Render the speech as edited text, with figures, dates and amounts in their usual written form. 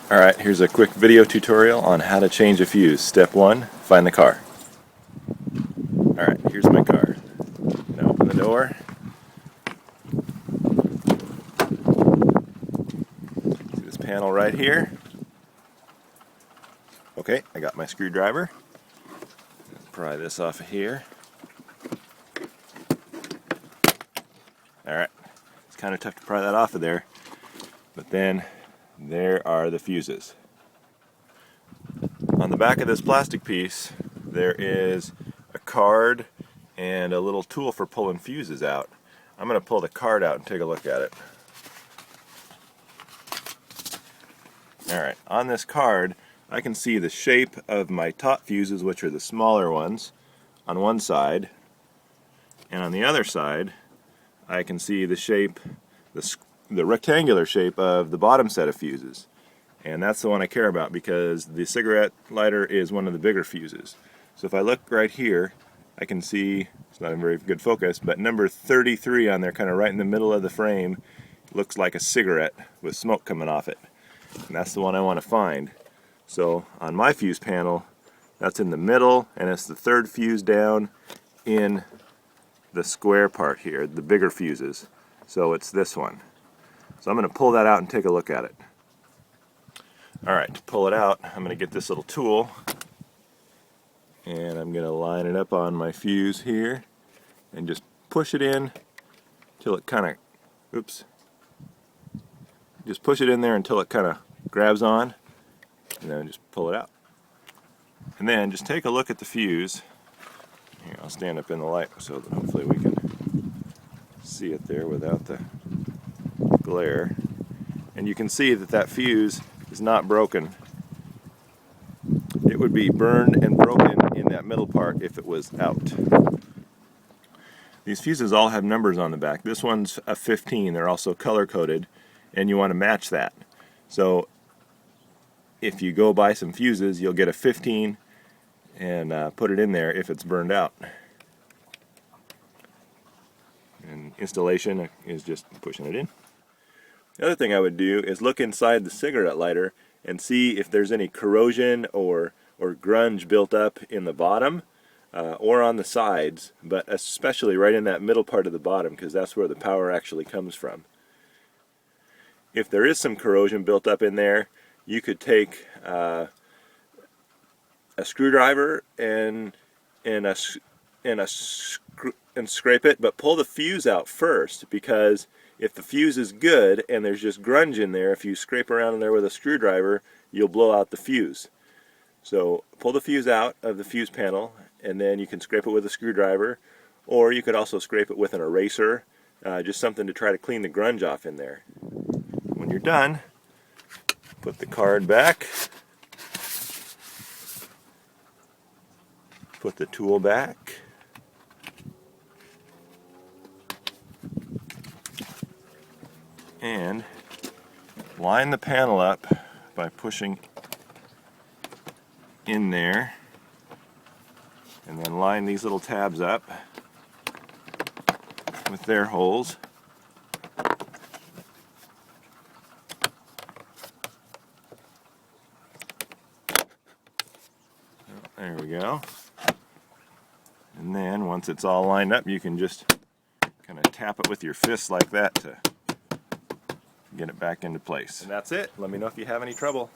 Alright, here's a quick video tutorial on how to change a fuse. Step 1, find the car. Alright, here's my car. Now open the door. See this panel right here? Okay, I got my screwdriver. Pry this off of here. Alright, it's kind of tough to pry that off of there, but then there are the fuses. On the back of this plastic piece there is a card and a little tool for pulling fuses out. I'm going to pull the card out and take a look at it. Alright, on this card I can see the shape of my top fuses, which are the smaller ones, on one side, and on the other side I can see the shape, the rectangular shape of the bottom set of fuses. And that's the one I care about because the cigarette lighter is one of the bigger fuses. So if I look right here, I can see, it's not a very good focus, but number 33 on there, kind of right in the middle of the frame, looks like a cigarette with smoke coming off it. And that's the one I want to find. So on my fuse panel, that's in the middle, and it's the third fuse down in the square part here, the bigger fuses. So it's this one. So I'm going to pull that out and take a look at it. Alright, to pull it out, I'm going to get this little tool and I'm going to line it up on my fuse here and just push it in till it kind of, just push it in there until it kind of grabs on, and then just pull it out. And then just take a look at the fuse. Here, I'll stand up in the light so that hopefully we can see it there without the glare. And you can see that that fuse is not broken. It would be burned and broken in that middle part if it was out. These fuses all have numbers on the back. This one's a 15. They're also color coded, and you want to match that. So if you go buy some fuses, you'll get a 15 and put it in there if it's burned out. And installation is just pushing it in. The other thing I would do is look inside the cigarette lighter and see if there's any corrosion or grunge built up in the bottom or on the sides, but especially right in that middle part of the bottom, because that's where the power actually comes from. If there is some corrosion built up in there, you could take a screwdriver and scrape it, but pull the fuse out first, because if the fuse is good and there's just grunge in there, if you scrape around in there with a screwdriver, you'll blow out the fuse. So pull the fuse out of the fuse panel, and then you can scrape it with a screwdriver, or you could also scrape it with an eraser, just something to try to clean the grunge off in there. When you're done, put the card back, put the tool back, and line the panel up by pushing in there, and then line these little tabs up with their holes. There we go. And then once it's all lined up, you can just kind of tap it with your fist like that to get it back into place. And that's it. Let me know if you have any trouble.